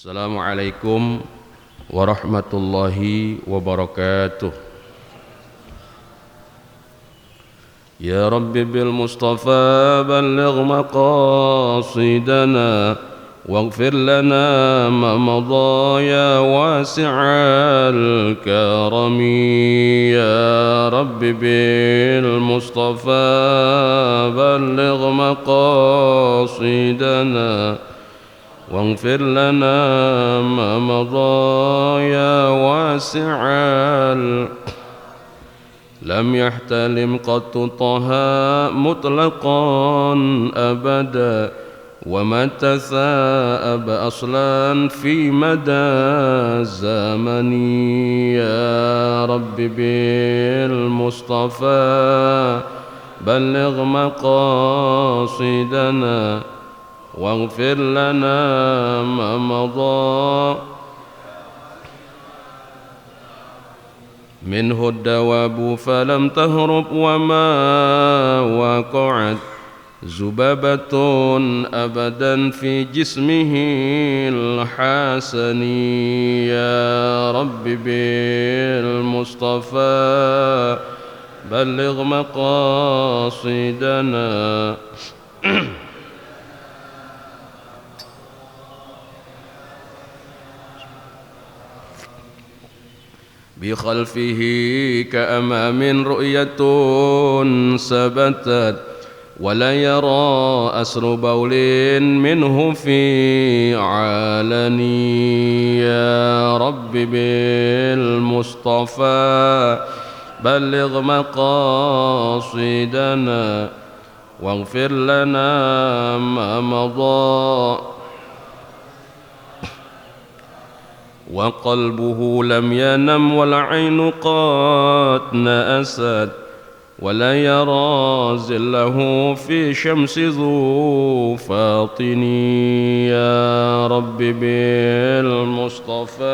Assalamualaikum warahmatullahi wabarakatuh. Ya Rabbi bil Mustafa balligh maqasidana waghfir lana ma madha ya wasi'al karami. Ya Rabbi bil Mustafa balligh maqasidana واغفر لنا ما مضى يا واسع لم يحتلم قط طه مطلقا أبدا وما تثاءب أصلا في مدى الزمن. يا رب بالمصطفى بلغ مقاصدنا واغفر لنا ما مضى منه الدواب فلم تهرب وما وقعت ذبابة أبدا في جسمه الحسن. يا رب بالمصطفى بلغ مقاصدنا بخلفه كأمام رؤية ثبتت ولا يرى أسر بول منه في علن. يا رب بالمصطفى بلغ مقاصدنا واغفر لنا ما مضى وقلبه لم ينم والعين قد نأست ولا يرى زله في شمس ذو فاطن. يا رب بالمصطفى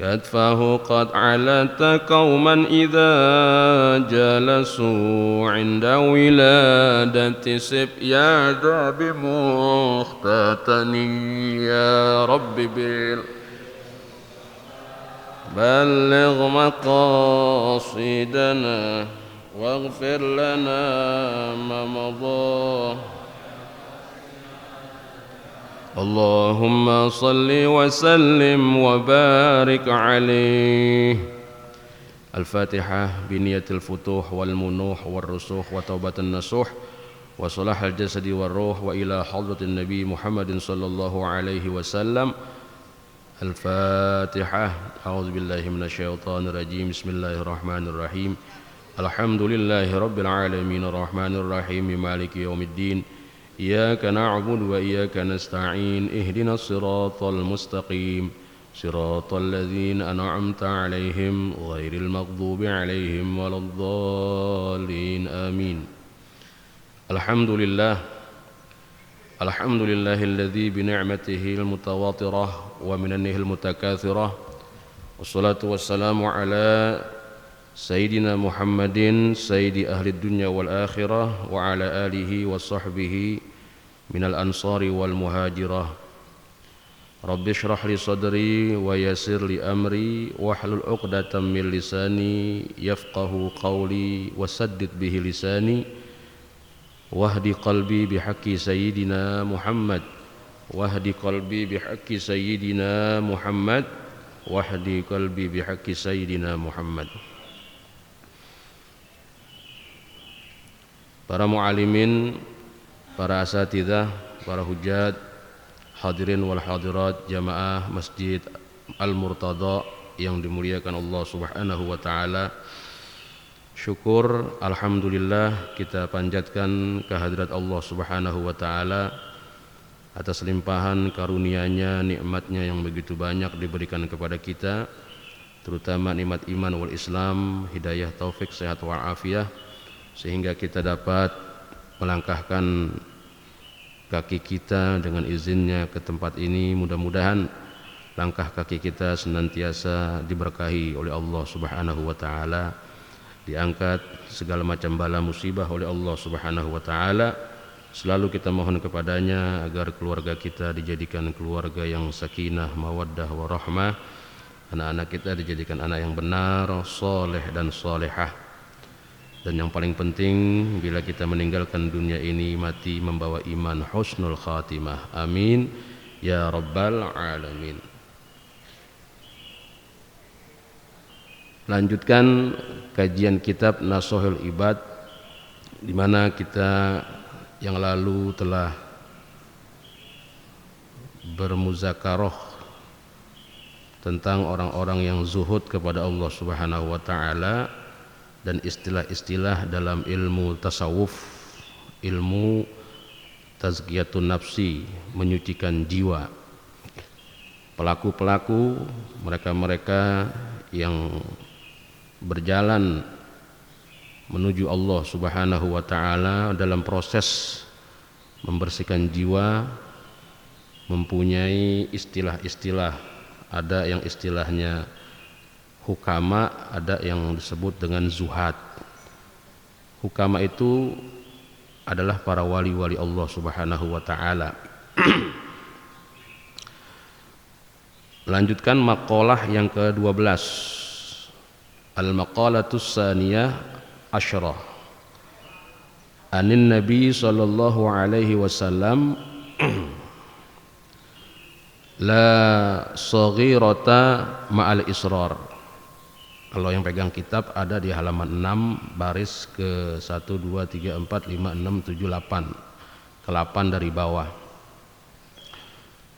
كتفه قد علت قوما إذا جلسوا عند ولادة سبياد بمختتن. يا رب بلغ مقاصدنا واغفر لنا ما مضى. اللهم صل وسلم وبارك عليه. الفاتحة بنية الفتوح والمنوح والرسوخ وتوبة النصوح وصلاح الجسد والروح وإلى حضرة النبي محمد صلى الله عليه وسلم. الفاتحة. أعوذ بالله من الشيطان الرجيم. بسم الله الرحمن الرحيم. الحمد لله رب العالمين الرحمن الرحيم مالك يوم الدين إياك نعبد وإياك نستعين اهدنا الصراط المستقيم صراط الذين أنعمت عليهم غير المغضوب عليهم ولا الضالين آمين. الحمد لله الذي بنعمته المتواترة ومننه المتكاثرة والصلاة والسلام على سيدنا محمد سيد أهل الدنيا والآخرة وعلى آله وصحبه من الأنصار والمهاجرة. رب اشرح لي صدري ويسر لي أمري واحلل عقدة من لساني يفقه قولي وسدد به لساني واهد قلبي بحق سيدنا محمد واهد قلبي بحق سيدنا محمد واهد قلبي بحق سيدنا محمد. Para mu'alimin, para asatidzah, para hujat, hadirin wal hadirat jamaah Masjid Al-Murtada yang dimuliakan Allah Subhanahu wa taala. Syukur alhamdulillah kita panjatkan kehadirat Allah Subhanahu wa taala atas limpahan karunia-Nya, nikmat-Nya yang begitu banyak diberikan kepada kita, terutama nikmat iman wal Islam, hidayah, taufik, sehat wal afiyah, sehingga kita dapat melangkahkan kaki kita dengan izinnya ke tempat ini. Mudah-mudahan langkah kaki kita senantiasa diberkahi oleh Allah Subhanahu wa taala, diangkat segala macam bala musibah oleh Allah Subhanahu wa taala. Selalu kita mohon kepadanya agar keluarga kita dijadikan keluarga yang sakinah, mawaddah, warahmah. Anak-anak kita dijadikan anak yang benar, soleh dan solehah. Dan yang paling penting, bila kita meninggalkan dunia ini, mati membawa iman, husnul khatimah. Amin ya rabbal alamin. Lanjutkan kajian kitab Nashahul Ibad, di mana kita yang lalu telah bermuzakarah tentang orang-orang yang zuhud kepada Allah Subhanahu wa taala dan istilah-istilah dalam ilmu tasawuf, ilmu tazkiyatun nafsi, menyucikan jiwa. Pelaku-pelaku, mereka-mereka yang berjalan menuju Allah Subhanahu wa taala dalam proses membersihkan jiwa, mempunyai istilah-istilah. Ada yang istilahnya hukama, ada yang disebut dengan zuhad. Hukama itu adalah para wali-wali Allah Subhanahu wa taala. Lanjutkan maqalah yang ke-12. Al-maqalatus saniyah asyarah. Anin Nabi sallallahu alaihi wasallam la saghirata ma'al israr. Kalau yang pegang kitab ada di halaman 6 baris ke 1 2 3 4 5 6 7 8. Ke-8 dari bawah.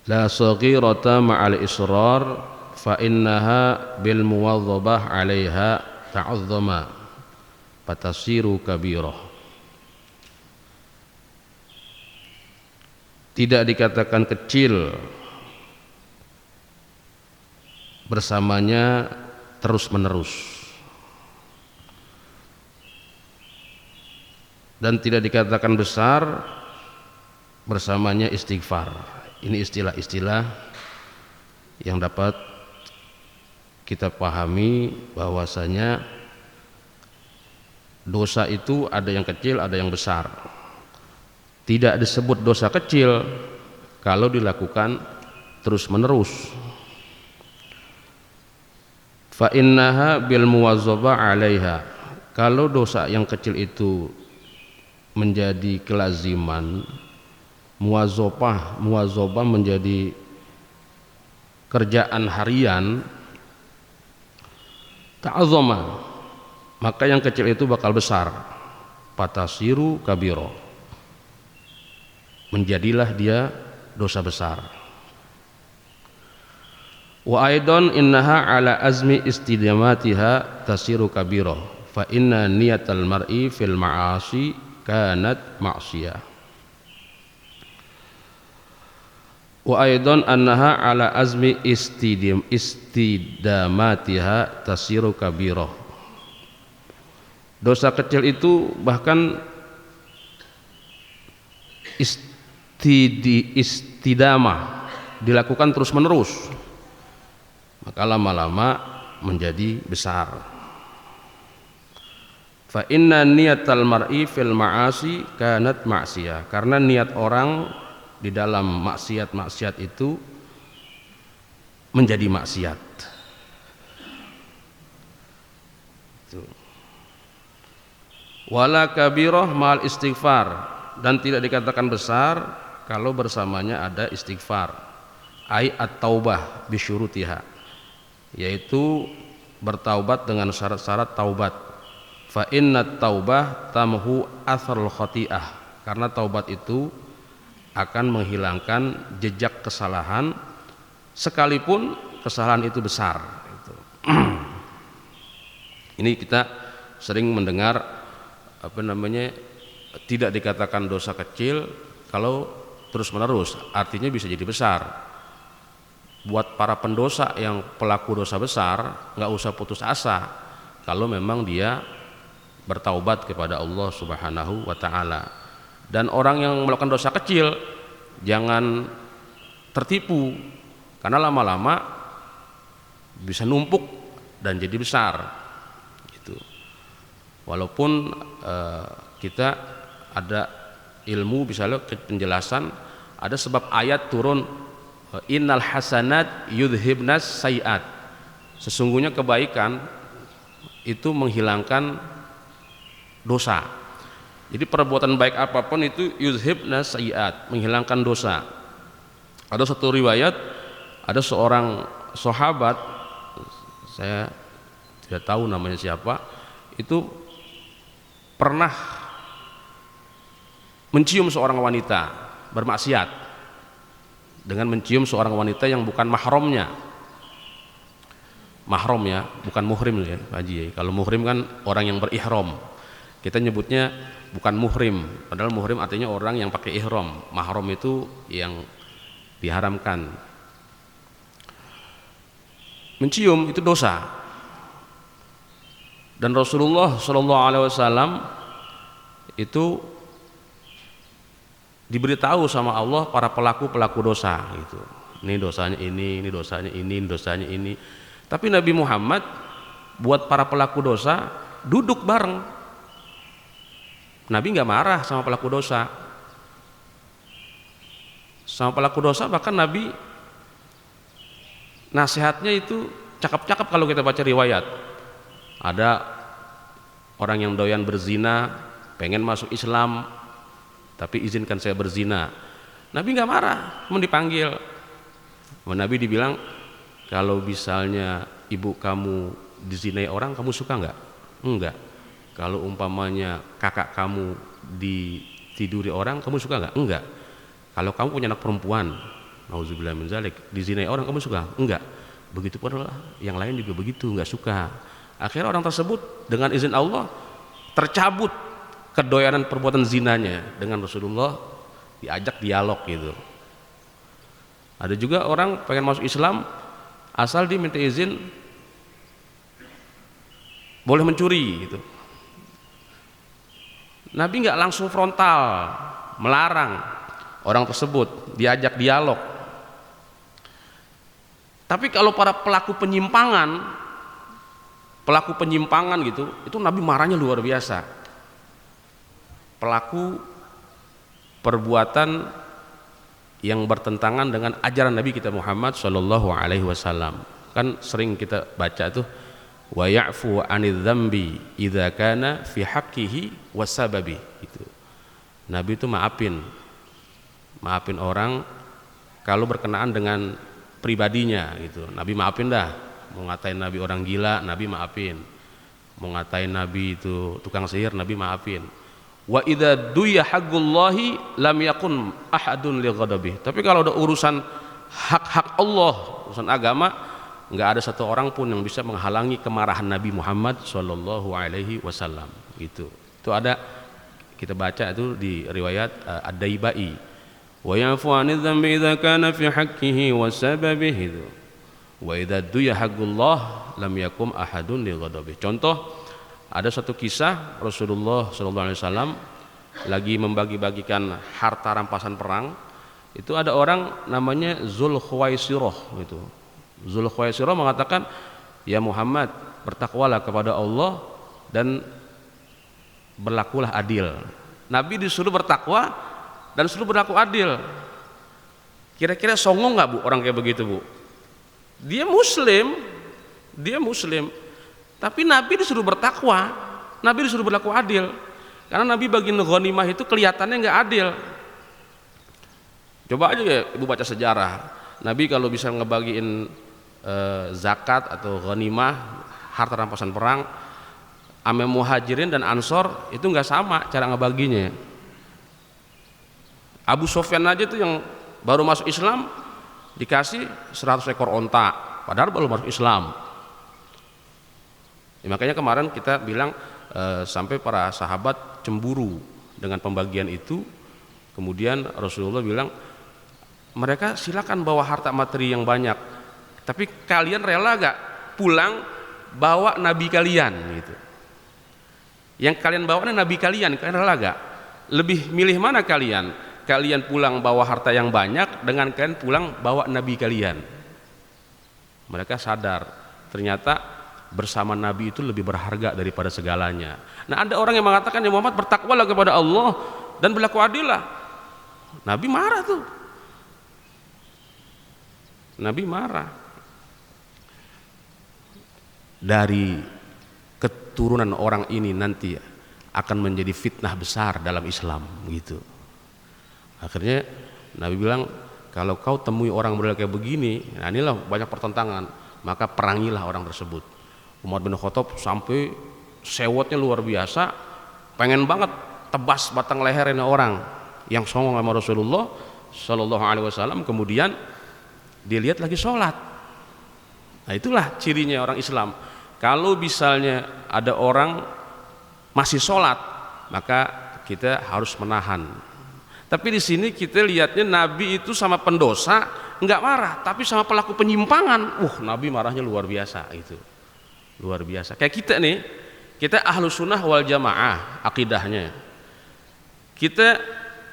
La saghirata ma'al israr fa innaha bil muwadhabah 'alaiha ta'azzama fatasiru kabirah. Tidak dikatakan kecil, bersamanya terus menerus, dan tidak dikatakan besar, bersamanya istighfar. Ini istilah-istilah yang dapat kita pahami bahwasanya dosa itu ada yang kecil, ada yang besar. Tidak disebut dosa kecil kalau dilakukan terus menerus. Fa innaha bil muwazzabah 'alaiha. Kalau dosa yang kecil itu menjadi kelaziman, muwazzabah menjadi kerjaan harian, ta'azzama, maka yang kecil itu bakal besar. Patasiru kabiro, menjadilah dia dosa besar. Wa aidan innaha ala azmi istidamatiha tasiru kabiro, fa inna niyatal mar'i fil ma'asi kanat ma'siyah. Wa aidan annaha ala azmi istidamatiha tasiru kabiro. Dosa kecil itu bahkan istidamah, dilakukan terus menerus, maka lama-lama menjadi besar. Fa inna niyatal mar'i fil ma'asi kanat ma'siyah. Karena niat orang di dalam maksiat-maksiat itu menjadi maksiat. Wala kabirah ma'al istighfar, dan tidak dikatakan besar kalau bersamanya ada istighfar. Ai at-taubah bisyurutiha, yaitu bertaubat dengan syarat-syarat taubat. Fa innat taubah tamhu atharul khati'ah, karena taubat itu akan menghilangkan jejak kesalahan sekalipun kesalahan itu besar. Ini kita sering mendengar tidak dikatakan dosa kecil kalau terus menerus, artinya bisa jadi besar. Buat para pendosa yang pelaku dosa besar, nggak usah putus asa kalau memang dia bertaubat kepada Allah Subhanahu wa taala. Dan orang yang melakukan dosa kecil jangan tertipu karena lama-lama bisa numpuk dan jadi besar gitu. Walaupun kita ada ilmu misalnya penjelasan, ada sebab ayat turun innal hasanat yudhibnas sayiat, sesungguhnya kebaikan itu menghilangkan dosa. Jadi perbuatan baik apapun itu yudhibnas sayiat, menghilangkan dosa. Ada satu riwayat, ada seorang sahabat, saya tidak tahu namanya siapa, itu pernah mencium seorang wanita bermaksiat dengan mencium seorang wanita yang bukan mahramnya. Mahram ya, bukan muhrim ya Pak Haji. Kalau muhrim kan orang yang berihram. Kita nyebutnya bukan muhrim, padahal muhrim artinya orang yang pakai ihram. Mahram itu yang diharamkan. Mencium itu dosa. Dan Rasulullah sallallahu alaihi wasallam itu diberitahu sama Allah para pelaku dosa gitu. Ini dosanya ini dosanya ini dosanya ini. Tapi Nabi Muhammad buat para pelaku dosa duduk bareng. Nabi nggak marah sama pelaku dosa. Sama pelaku dosa bahkan Nabi nasihatnya itu cakep-cakep kalau kita baca riwayat. Ada orang yang doyan berzina, pengen masuk Islam, tapi izinkan saya berzina. Nabi nggak marah, mau dipanggil. Nabi dibilang, kalau misalnya ibu kamu dizinai orang, kamu suka nggak? Enggak. Kalau umpamanya kakak kamu ditiduri orang, kamu suka nggak? Enggak. Kalau kamu punya anak perempuan, nauzubillah min zalik, dizinai orang, kamu suka? Enggak. Begitu pula yang lain juga begitu, nggak suka. Akhirnya orang tersebut dengan izin Allah tercabut kedoyanan perbuatan zinanya, dengan Rasulullah diajak dialog gitu. Ada juga orang pengen masuk Islam asal dia minta izin boleh mencuri gitu. Nabi nggak langsung frontal melarang orang tersebut, diajak dialog. Tapi kalau para pelaku penyimpangan gitu, itu Nabi marahnya luar biasa. Pelaku perbuatan yang bertentangan dengan ajaran Nabi kita Muhammad sallallahu alaihi wasallam. Kan sering kita baca tuh wa ya'fu 'anil dzambi idza kana fi haqqihi wasababi gitu. Nabi itu maafin orang kalau berkenaan dengan pribadinya gitu. Nabi maafin dah. Mau ngatain Nabi orang gila, Nabi maafin. Mau ngatain Nabi itu tukang sihir, Nabi maafin. Wa idza duya haqqullahi lam yakun ahadun li ghadabi. Tapi kalau ada urusan hak-hak Allah, urusan agama, enggak ada satu orang pun yang bisa menghalangi kemarahan Nabi Muhammad sallallahu alaihi wasallam gitu. Itu ada kita baca itu di riwayat Ad-Daibai. Wa yafu 'anil dzambi idza kana fi haqqihi wa sababihi. Wa idza duya haqqullah lam yakum ahadun li ghadabi. Contoh, ada satu kisah Rasulullah sallallahu alaihi wasallam lagi membagi-bagikan harta rampasan perang. Itu ada orang namanya Zulkhuwaisirah gitu. Zulkhuwaisirah mengatakan, "Ya Muhammad, bertakwalah kepada Allah dan berlakulah adil." Nabi disuruh bertakwa dan suruh berlaku adil. Kira-kira songong nggak Bu orang kayak begitu Bu? Dia muslim, tapi Nabi disuruh bertakwa, Nabi disuruh berlaku adil. Karena Nabi bagi ghanimah itu kelihatannya nggak adil. Coba aja ya Ibu baca sejarah. Nabi kalau bisa ngebagiin zakat atau ghanimah, harta rampasan perang, ame muhajirin dan ansor itu nggak sama cara ngebaginya. Abu Sufyan aja tuh yang baru masuk Islam dikasih 100 ekor onta, padahal baru masuk Islam. Ya, makanya kemarin kita bilang sampai para sahabat cemburu dengan pembagian itu. Kemudian Rasulullah bilang, mereka silakan bawa harta materi yang banyak, tapi kalian rela gak pulang bawa nabi kalian gitu. Yang kalian bawa nabi kalian rela gak? Lebih milih mana kalian? Kalian pulang bawa harta yang banyak dengan kalian pulang bawa nabi kalian. Mereka sadar ternyata bersama Nabi itu lebih berharga daripada segalanya. Nah, ada orang yang mengatakan, ya Muhammad, bertakwalah kepada Allah dan berlaku adillah. Nabi marah tuh. Nabi marah. Dari keturunan orang ini nanti akan menjadi fitnah besar dalam Islam gitu. Akhirnya Nabi bilang, kalau kau temui orang model kayak begini, nah inilah banyak pertentangan, maka perangilah orang tersebut. Umar bin Khattab sampai sewotnya luar biasa, pengen banget tebas batang lehernya orang yang songong sama Rasulullah Shallallahu Alaihi Wasallam. Kemudian dilihat lagi sholat. Nah, itulah cirinya orang Islam. Kalau misalnya ada orang masih sholat, maka kita harus menahan. Tapi di sini kita lihatnya Nabi itu sama pendosa nggak marah, tapi sama pelaku penyimpangan, Nabi marahnya luar biasa itu. Luar biasa. Kayak kita nih, kita Ahlus Sunnah wal Jamaah akidahnya. Kita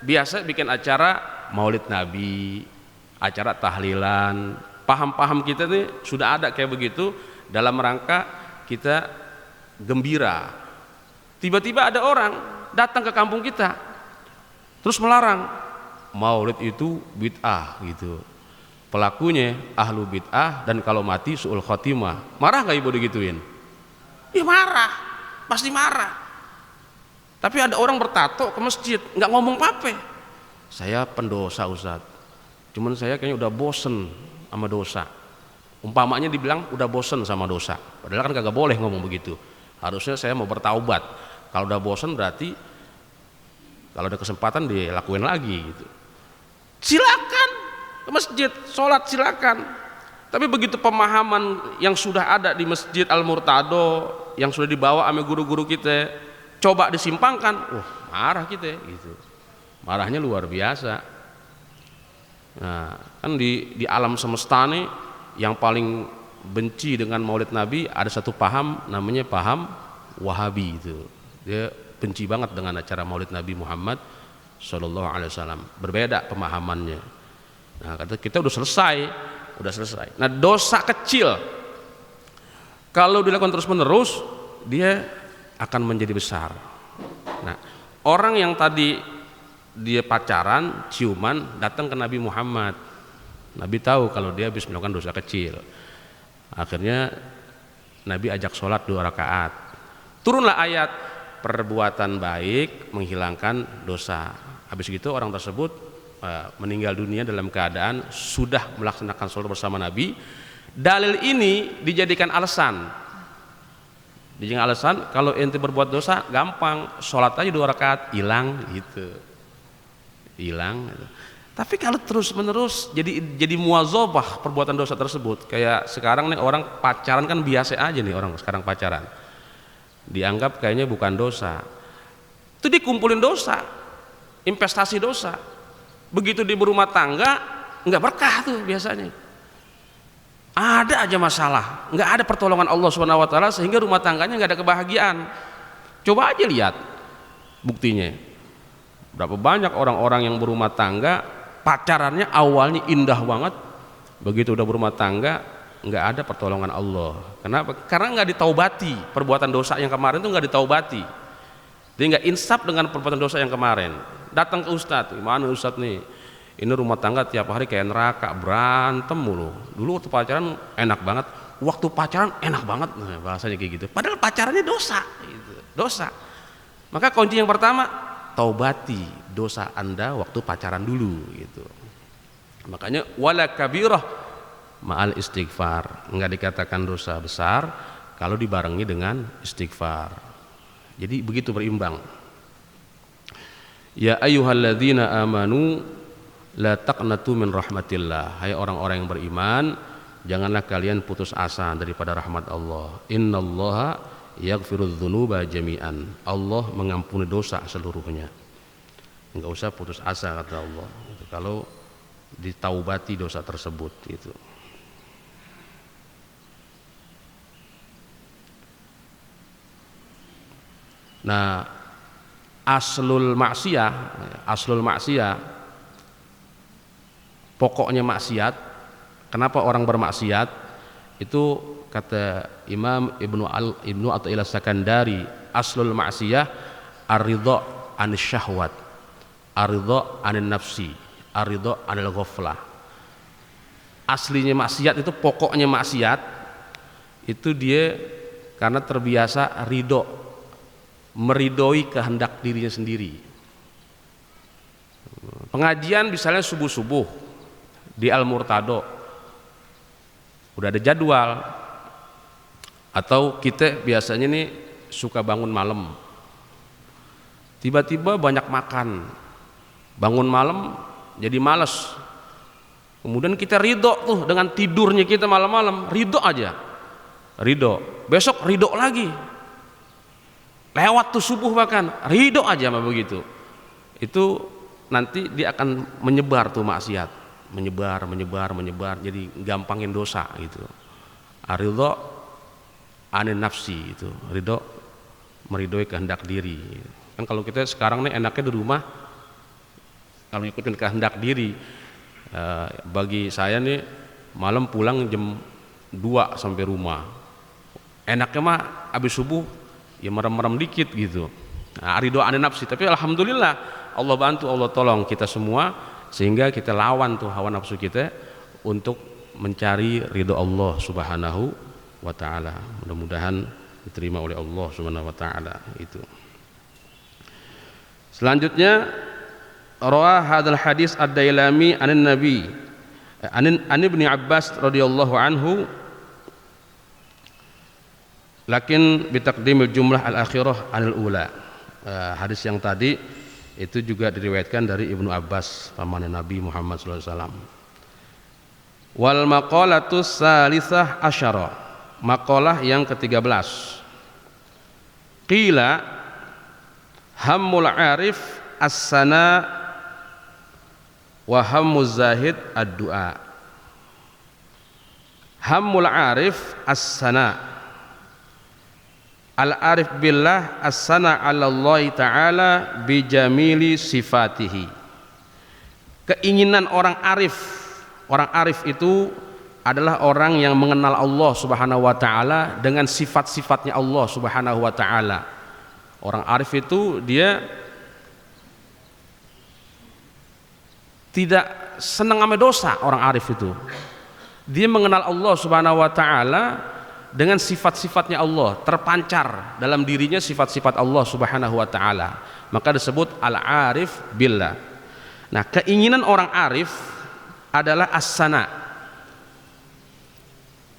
biasa bikin acara Maulid Nabi, acara tahlilan, paham-paham kita nih sudah ada kayak begitu dalam rangka kita gembira. Tiba-tiba ada orang datang ke kampung kita terus melarang Maulid itu bid'ah gitu. Pelakunya ahlu bid'ah dan kalau mati su'ul khotimah. Marah gak ibu digituin? Ya marah, pasti marah. Tapi ada orang bertato ke masjid nggak ngomong apa-apa. Saya pendosa Ustaz, cuman saya kayaknya udah bosen sama dosa. Umpamanya dibilang udah bosen sama dosa, padahal kan kagak boleh ngomong begitu. Harusnya saya mau bertaubat. Kalau udah bosen berarti kalau ada kesempatan dilakuin lagi gitu. Silakan ke masjid, sholat silakan. Tapi begitu pemahaman yang sudah ada di Masjid Al-Murtado yang sudah dibawa sama guru-guru kita coba disimpangkan, marah kita gitu. Marahnya luar biasa. Nah, kan di alam semesta nih yang paling benci dengan Maulid Nabi ada satu paham, namanya paham Wahabi itu. Dia benci banget dengan acara Maulid Nabi Muhammad Sallallahu Alaihi Wasallam. Berbeda pemahamannya. Nah, kata kita udah selesai. Nah, dosa kecil kalau dilakukan terus-menerus dia akan menjadi besar. Nah, orang yang tadi dia pacaran, ciuman, datang ke Nabi Muhammad. Nabi tahu kalau dia habis melakukan dosa kecil. Akhirnya Nabi ajak sholat 2 rakaat. Turunlah ayat perbuatan baik menghilangkan dosa. Habis gitu orang tersebut meninggal dunia dalam keadaan sudah melaksanakan sholat bersama Nabi. Dalil ini dijadikan alasan. Kalau ente berbuat dosa gampang, sholat aja 2 rakaat hilang gitu. Hilang. Tapi kalau terus menerus jadi muwazabah perbuatan dosa tersebut. Kayak sekarang nih orang pacaran kan biasa aja nih orang sekarang pacaran. Dianggap kayaknya bukan dosa. Itu dikumpulin dosa, investasi dosa. Begitu di berumah tangga nggak berkah tuh biasanya. Ada aja masalah, nggak ada pertolongan Allah Subhanahu Wa Taala sehingga rumah tangganya nggak ada kebahagiaan. Coba aja lihat buktinya. Berapa banyak orang-orang yang berumah tangga pacarannya awalnya indah banget, begitu udah berumah tangga nggak ada pertolongan Allah. Kenapa? Karena nggak ditaubati perbuatan dosa yang kemarin tuh nggak ditaubati. Dia nggak insaf dengan perbuatan dosa yang kemarin. Datang ke Ustadz, gimana Ustadz nih? Ini rumah tangga tiap hari kayak neraka, berantem mulu. Dulu waktu pacaran enak banget, waktu pacaran enak banget, nah, bahasanya kayak gitu. Padahal pacarannya dosa, gitu. Dosa. Maka kunci yang pertama, taubati dosa Anda waktu pacaran dulu, gitu. Makanya wala kabirah ma'al istighfar, enggak dikatakan dosa besar kalau dibarengi dengan istighfar. Jadi begitu berimbang. Ya ayyuhalladzina amanu la taqnatu min rahmatillah. Hai orang-orang yang beriman, janganlah kalian putus asa daripada rahmat Allah. Innallaha yaghfirudz dzunuba jami'an. Allah mengampuni dosa seluruhnya. Enggak usah putus asa kata Allah. Kalau ditaubati dosa tersebut gitu. Nah, aslul maksiyah pokoknya maksiat. Kenapa orang bermaksiat? Itu kata Imam Ibnu Athaillah Sakandari, aslul ma'siyah ar-ridha 'anil syahwat, ar-ridha 'anil nafsi, ar-ridha 'anil ghaflah. Aslinya maksiat itu, pokoknya maksiat itu dia karena terbiasa ridho, meridhoi kehendak dirinya sendiri. Pengajian misalnya subuh-subuh di Al-Murtado udah ada jadwal, atau kita biasanya nih suka bangun malam, tiba-tiba banyak makan, bangun malam jadi malas, kemudian kita ridho tuh dengan tidurnya kita malam-malam, ridho aja, ridho, besok ridho lagi, lewat tuh subuh bahkan ridho aja mah begitu. Itu nanti dia akan menyebar tuh maksiat, menyebar, jadi gampangin dosa gitu. Ridho 'anil nafsi, itu ridho meridhoi kehendak diri. Kan kalau kita sekarang nih enaknya di rumah kalau ngikutin kehendak diri. Bagi saya nih malam pulang jam 2 sampai rumah, enaknya mah habis subuh ya merem-merem dikit gitu. Ridho 'anil nafsi. Tapi alhamdulillah Allah bantu, Allah tolong kita semua sehingga kita lawan tuh hawa nafsu kita untuk mencari ridho Allah Subhanahu wa ta'ala. Mudah-mudahan diterima oleh Allah Subhanahu wa ta'ala. Itu selanjutnya, rawa hadzal hadis ad-Dailami anin Nabi an Ibnu Abbas radhiyallahu anhu, lakin bitaqdimil jumlah al-akhirah anil ula. Hadis yang tadi itu juga diriwayatkan dari Ibnu Abbas paman Nabi Muhammad sallallahu alaihi wasallam. Wal maqalatus salisah asyara, maqalah yang ke-13. Qila hammul arif as-sana wa hammuz zahid ad-du'a. Hammul arif as-sana, al-arif billah as-sana 'ala Allah ta'ala bi jamili sifatihi. Keinginan orang arif itu adalah orang yang mengenal Allah Subhanahu wa ta'ala dengan sifat-sifatnya Allah Subhanahu wa ta'ala. Orang arif itu dia tidak senang sama dosa. Orang arif itu dia mengenal Allah Subhanahu wa ta'ala dengan sifat-sifatnya Allah, terpancar dalam dirinya sifat-sifat Allah Subhanahu wa ta'ala, maka disebut al-arif billah. Nah, keinginan orang arif adalah as-sana,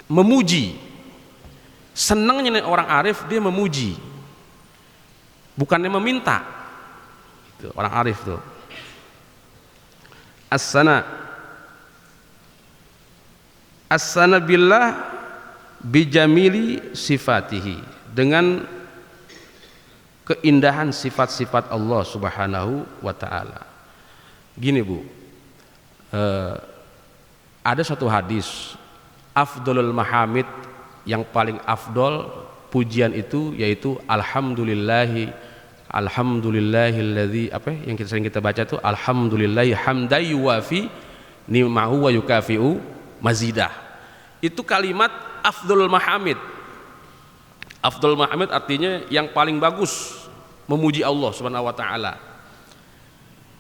memuji. Senangnya orang arif dia memuji, bukannya meminta. Itu orang arif tuh. As-sana, as-sana billah bijamili sifatihi, dengan keindahan sifat-sifat Allah Subhanahu wa ta'ala. Gini Bu, ada satu hadis, afdolul mahamid, yang paling afdol pujian itu yaitu alhamdulillahilladzi, apa yang sering kita baca itu, alhamdulillahi hamdan yuwafi ni'mahu wa yukafi'u mazidah. Itu kalimat afdolul mahamid. Afdolul mahamid artinya yang paling bagus memuji Allah Subhanahu wa ta'ala.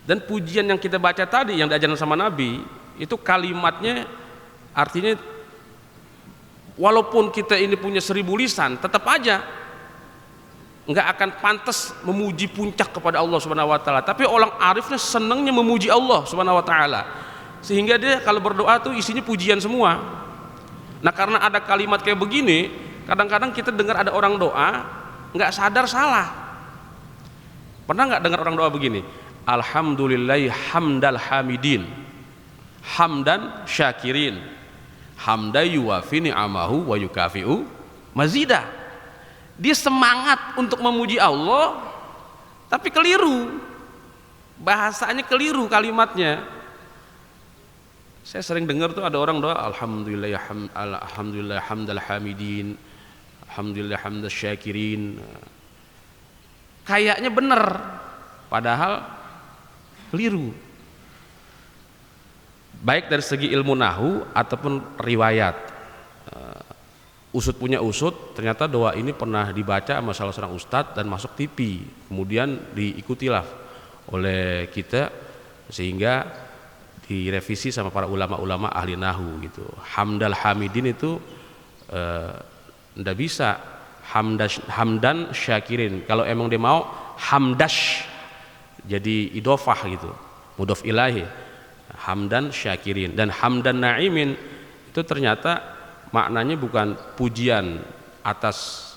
Dan pujian yang kita baca tadi yang diajarkan sama Nabi itu kalimatnya artinya walaupun kita ini punya 1000 lisan tetap aja nggak akan pantas memuji puncak kepada Allah Subhanahu wa ta'ala. Tapi orang arifnya senangnya memuji Allah Subhanahu wa ta'ala, sehingga dia kalau berdoa tuh isinya pujian semua. Nah, karena ada kalimat kayak begini, kadang-kadang kita dengar ada orang doa nggak sadar salah. Pernah nggak dengar orang doa begini? Alhamdulillahi hamdal hamidin, hamdan syakirin, hamda yuwafi ni'amahu wa yukafi'u mazidah. Dia semangat untuk memuji Allah, tapi keliru, bahasanya keliru kalimatnya. Saya sering dengar tuh ada orang doa alhamdulillah hamdal hamidin, alhamdulillah hamdal syakirin, kayaknya bener padahal keliru, baik dari segi ilmu nahwu ataupun riwayat. usut punya usut, ternyata doa ini pernah dibaca sama salah seorang ustadz dan masuk TV, kemudian diikutilah oleh kita sehingga direvisi sama para ulama-ulama ahli nahu gitu. Hamdal hamidin itu ndak bisa hamdan syakirin. Kalau emang dia mau hamdash jadi idofah gitu, mudhof ilahi, hamdan syakirin. Dan hamdan naimin itu ternyata maknanya bukan pujian atas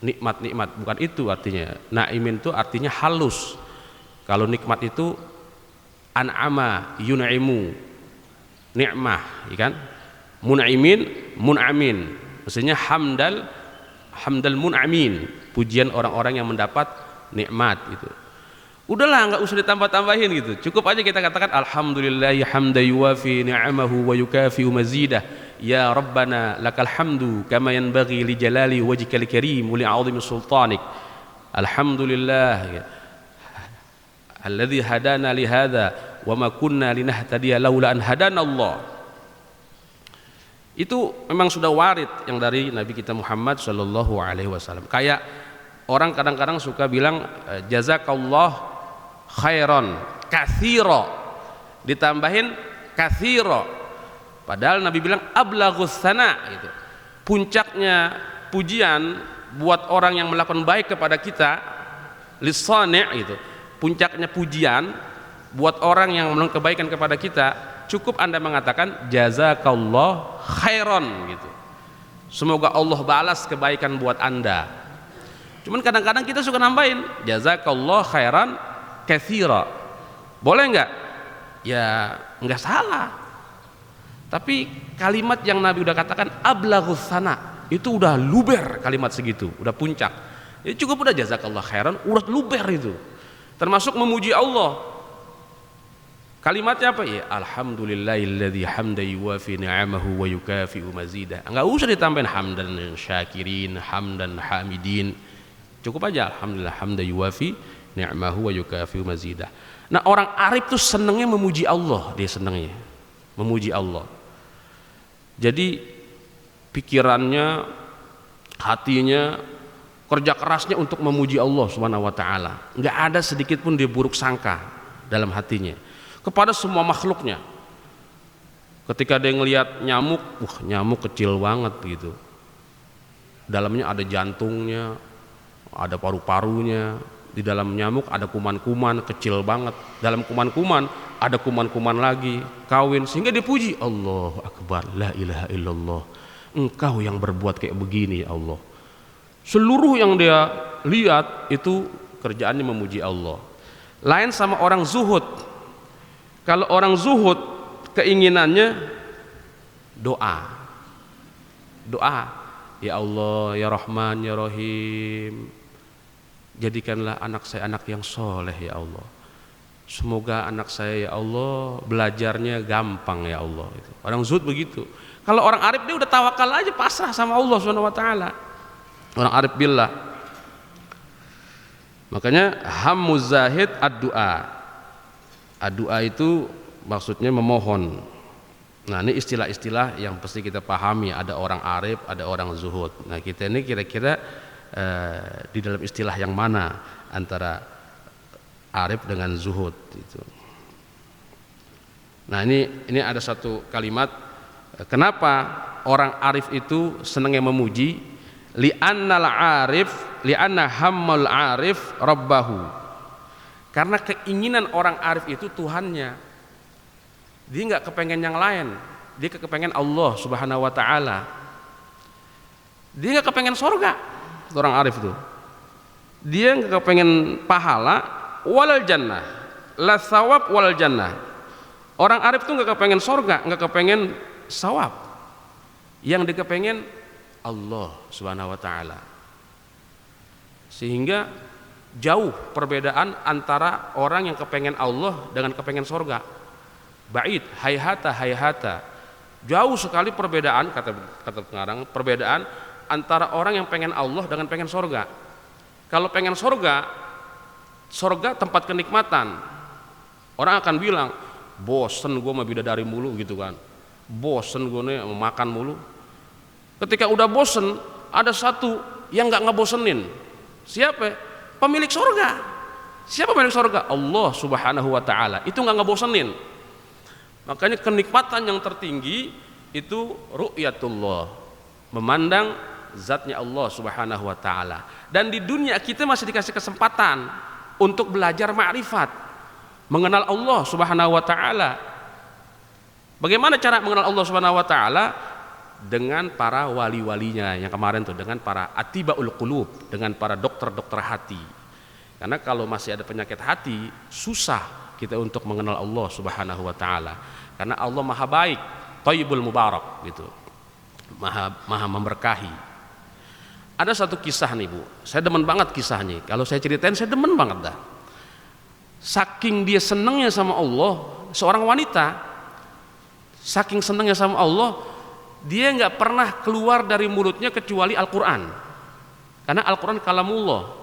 nikmat-nikmat, bukan itu artinya. Naimin itu artinya halus. Kalau nikmat itu an'ama yun'imu, ni'mah, ya kan? Mun'imin, mun'amin. Maksudnya hamdal mun'amin, pujian orang-orang yang mendapat nikmat gitu. Udahlah, nggak usah ditambah-tambahin gitu. Cukup aja kita katakan alhamdulillahi hamda yuwafi ni'amahu wa yukafi'u mazidah. Ya Rabbana lakal hamdu kama yanbaghi li jalali wajhikal karim wa li 'azimi sultanik. Alhamdulillah alladzi hadana li hadza wa ma kunna linahtadiya laula an hadana Allah. Itu memang sudah warid yang dari Nabi kita Muhammad sallallahu alaihi wasallam. Kayak orang kadang-kadang suka bilang jazakallah khairan katsira, ditambahin katsira. Padahal Nabi bilang ablaghus sana gitu. Puncaknya pujian buat orang yang melakukan baik kepada kita lisani' gitu. Puncaknya pujian buat orang yang melakukan kebaikan kepada kita, cukup Anda mengatakan jazakallah khairan gitu. Semoga Allah balas kebaikan buat Anda. Cuman kadang-kadang kita suka nambahin jazakallah khairan katsira. Boleh enggak? Ya enggak salah. Tapi kalimat yang Nabi udah katakan ablaghus sana, itu udah luber kalimat segitu, udah puncak. Jadi cukup udah jazakallah khairan, udah luber itu. Termasuk memuji Allah. Kalimatnya apa ya? Alhamdulillahilladzi hamda yuwafi ni'amahu wa yukafi'u mazidah. Enggak usah ditambahin hamdan syakirin, hamdan hamidin. Cukup aja alhamdulillah hamda yuwafi ni'amahu wa yukafi'u mazidah. Nah, orang arif tuh senengnya memuji Allah, dia senengnya memuji Allah. Jadi pikirannya, hatinya, kerja kerasnya untuk memuji Allah Subhanahu wa taala. Enggak ada sedikit pun dia buruk sangka dalam hatinya kepada semua makhluknya. Ketika dia ngelihat nyamuk, nyamuk kecil banget gitu. Dalamnya ada jantungnya, ada paru-parunya. Di dalam nyamuk ada kuman-kuman kecil banget. Dalam kuman-kuman ada kuman-kuman lagi kawin, sehingga dipuji. Allahu Akbar, la ilaha illallah. Engkau yang berbuat kayak begini ya Allah. Seluruh yang dia lihat itu kerjaannya memuji Allah. Lain sama orang zuhud. Kalau orang zuhud keinginannya doa. Doa, ya Allah, ya Rahman, ya Rahim, jadikanlah anak saya anak yang soleh ya Allah. Semoga anak saya ya Allah belajarnya gampang ya Allah. Orang zuhud begitu. Kalau orang arif dia udah tawakal aja, pasrah sama Allah Subhanahu wa taala. Orang arif billah. Makanya hammuz zahid ad-du'a. Ad-du'a itu maksudnya memohon. Nah, ini istilah-istilah yang pasti kita pahami. Ada orang arif, ada orang zuhud. Nah, kita ini kira-kira di dalam istilah yang mana antara arif dengan zuhud itu. Nah, ini ada satu kalimat, kenapa orang arif itu senangnya memuji? Li'annal arif, li'anna hammal arif rabbahu. Karena keinginan orang arif itu Tuhannya. Dia nggak kepengen yang lain, dia kepengen Allah Subhanahu wa taala. Dia nggak kepengen surga. Orang arif itu dia nggak kepengen pahala walal jannah, la sawab walal jannah. Orang arif itu nggak kepengen surga, nggak kepengen sawab. Yang dia kepengen Allah Subhanahu wa taala. Sehingga jauh perbedaan antara orang yang kepengen Allah dengan kepengen surga. Ba'id, hayhata, hayhata. Jauh sekali perbedaan, kata pengarang, perbedaan antara orang yang pengen Allah dengan pengen surga. Kalau pengen surga, surga tempat kenikmatan. Orang akan bilang, bosen gue sama bidadari mulu gitu kan, bosen gue nih makan mulu. Ketika udah bosen, ada satu yang nggak ngebosenin. Siapa? Pemilik surga. Siapa pemilik surga? Allah Subhanahu wa Ta'ala. Itu nggak ngebosenin. Makanya kenikmatan yang tertinggi itu ru'yatullah, memandang zatnya Allah Subhanahu wa Ta'ala. Dan di dunia kita masih dikasih kesempatan untuk belajar ma'rifat, mengenal Allah Subhanahu wa Ta'ala. Bagaimana cara mengenal Allah Subhanahu wa Ta'ala? Dengan para wali-walinya yang kemarin tuh, dengan para atibaul qulub, dengan para dokter-dokter hati. Karena kalau masih ada penyakit hati, susah kita untuk mengenal Allah Subhanahu wa Ta'ala. Karena Allah maha baik, thayyibul mubarak gitu, maha memberkahi. Ada satu kisah nih Bu, saya demen banget kisahnya. Kalau saya ceritain saya demen banget dah. Saking dia senangnya sama Allah, seorang wanita saking senangnya sama Allah, dia nggak pernah keluar dari mulutnya kecuali Al-Quran. Karena Al-Quran kalamullah.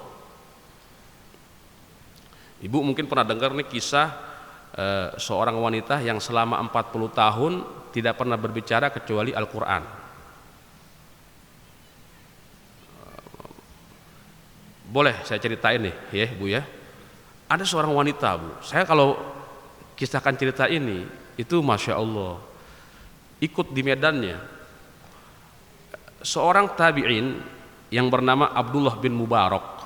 Ibu mungkin pernah dengar nih kisah seorang wanita yang selama 40 tahun tidak pernah berbicara kecuali Al-Quran. Boleh saya ceritain nih ya Bu ya. Ada seorang wanita Bu, saya kalau kisahkan cerita ini itu Masya Allah, ikut di medannya. Seorang tabi'in yang bernama Abdullah bin Mubarak.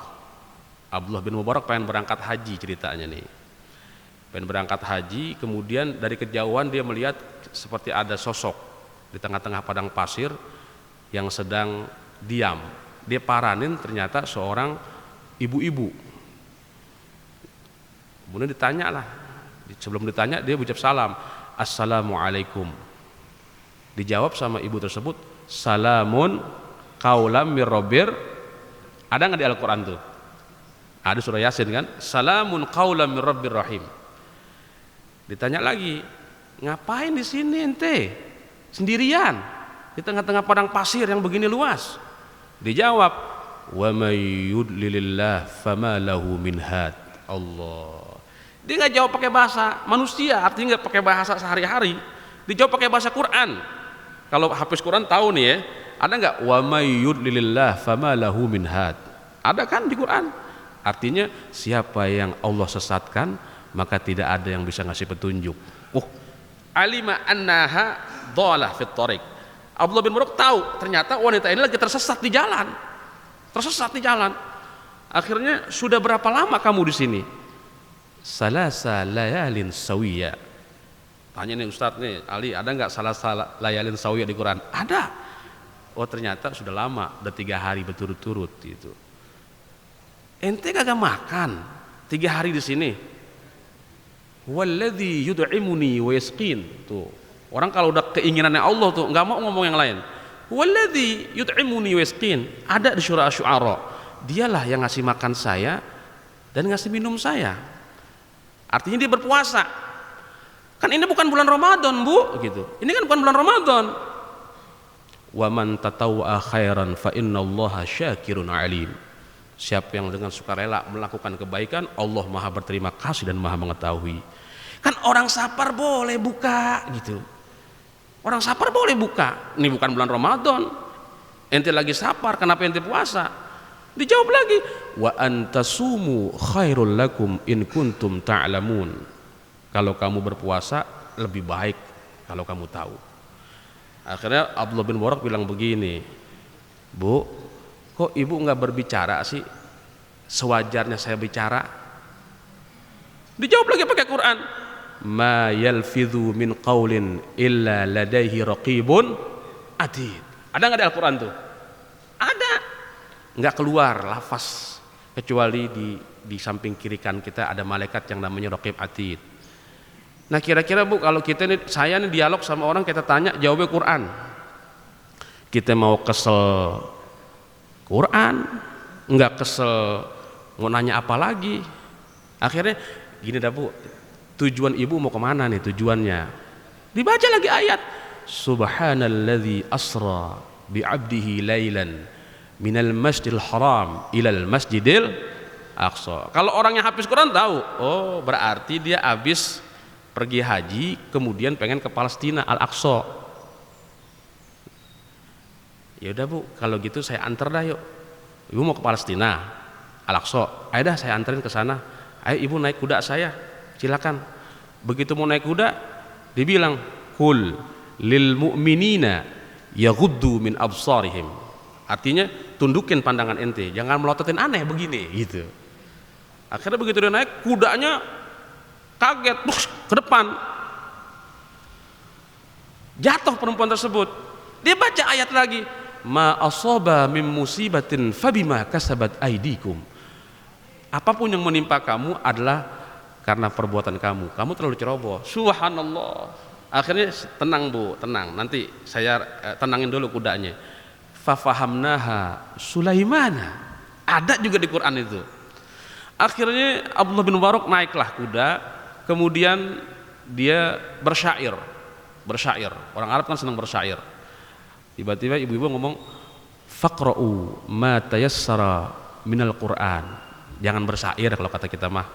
Abdullah bin Mubarak pengen berangkat haji ceritanya nih. Pengen berangkat haji, kemudian dari kejauhan dia melihat seperti ada sosok di tengah-tengah padang pasir yang sedang diam. Dia paranin ternyata seorang ibu-ibu. Kemudian ditanya lah. Sebelum ditanya dia ucap salam, Assalamualaikum. Dijawab sama ibu tersebut, Salamun qaulam mir rabbir. Ada nggak di Al-Quran tuh? Ada surah Yasin kan? Salamun qaulam mir rabbir rahim. Ditanya lagi, ngapain di sini ente? Sendirian di tengah-tengah padang pasir yang begini luas? Dijawab, wa may yudlilillah fama lahu min had. Allah. Dia nggak jawab pakai bahasa manusia, artinya nggak pakai bahasa sehari-hari. Dijawab pakai bahasa Quran. Kalau hafiz Quran tahu nih ya, ada nggak wa may yudlilillah fama lahu min had? Ada kan di Quran? Artinya siapa yang Allah sesatkan maka tidak ada yang bisa ngasih petunjuk. Alima annaha dhalah fit thariq. Abdullah bin Mubarak tahu ternyata wanita ini lagi tersesat di jalan. Tersesat di jalan. Akhirnya sudah berapa lama kamu di sini? Salasa layalin sawiya. Tanya nih Ustadz nih, Ali, ada nggak salasa layalin sawiya di Quran? Ada. Oh ternyata sudah lama, udah 3 hari berturut-turut gitu. Ente kagak makan 3 hari di sini. Walladzi yud'imuni wa yasqin. Tuh. Orang kalau udah keinginannya Allah tuh nggak mau ngomong yang lain. Walladzi yud'imuni wa yasqin. Ada di surah Asy-Syu'ara. Dialah yang ngasih makan saya dan ngasih minum saya. Artinya dia berpuasa. Kan ini bukan bulan Ramadan Bu, gitu. Ini kan bukan bulan Ramadan. Wa man tatawwa khairan fa innallaha syakirun alim. Siapa yang dengan sukarela melakukan kebaikan, Allah Maha berterima kasih dan Maha mengetahui. Kan orang sapar boleh buka gitu. Orang sapar boleh buka. Ini bukan bulan Ramadan. Ente lagi sapar, kenapa ente puasa? Dijawab lagi, wa antasumu khairul lakum in kuntum ta'lamun. Kalau kamu berpuasa lebih baik kalau kamu tahu. Akhirnya Abdullah bin Mubarak bilang begini, Bu, kok ibu nggak berbicara sih? Sewajarnya saya bicara. Dijawab lagi pakai Quran, ma yalfidhu min qaulin illa ladaihi raqibun atid. Ada nggak di Al-Quran tuh? Ada. Nggak keluar lafaz kecuali di samping kiri kanan kita ada malaikat yang namanya raqib atid. Nah kira-kira Bu, kalau kita nih, saya nih dialog sama orang, kita tanya jawabnya Quran, kita mau kesel Quran, nggak kesel mau nanya apa lagi. Akhirnya gini dah Bu, tujuan ibu mau kemana nih tujuannya? Dibaca lagi ayat, Subhanalladzi asra bi'abdihi lailan minal masjidil haram ilal masjidil aqsa. Kalau orang yang hafiz Quran tahu, oh berarti dia habis pergi haji kemudian pengen ke Palestina Al-Aqsa. Ya udah Bu, kalau gitu saya antar dah yuk. Ibu mau ke Palestina, Al-Aqsa. Ayo dah saya anterin ke sana. Ayo ibu naik kuda saya, silakan. Begitu mau naik kuda, dibilang, "Qul lil mu'minina yaghuddu min absarihim." Artinya tundukin pandangan ente, jangan melototin aneh begini gitu. Akhirnya begitu dia naik, kudanya kaget, ke depan. Jatuh perempuan tersebut. Dia baca ayat lagi, "Ma asaba min musibatin fabima kasabat aidikum." Apapun yang menimpa kamu adalah karena perbuatan kamu. Kamu terlalu ceroboh. Subhanallah. Akhirnya tenang Bu, tenang. Nanti saya tenangin dulu kudanya. Fafahamnaha Sulaimana. Ada juga di Quran itu. Akhirnya Abdullah bin Mubarak naiklah kuda, kemudian dia bersyair. Orang Arab kan senang bersyair. Tiba-tiba ibu-ibu ngomong, "Faqra'u ma tayassara minal Qur'an." Jangan bersyair kalau kata kita mah.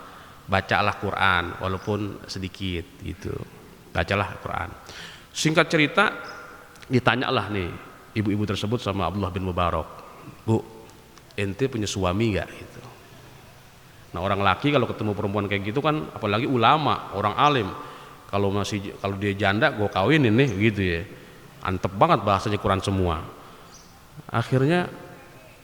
Bacalah Quran walaupun sedikit gitu. Bacalah Quran. Singkat cerita, ditanyalah nih ibu-ibu tersebut sama Abdullah bin Mubarak, "Bu, ente punya suami enggak?" gitu. Nah, orang laki kalau ketemu perempuan kayak gitu kan, apalagi ulama, orang alim, kalau dia janda gue kawinin nih gitu ya. Antep banget bahasanya Quran semua. Akhirnya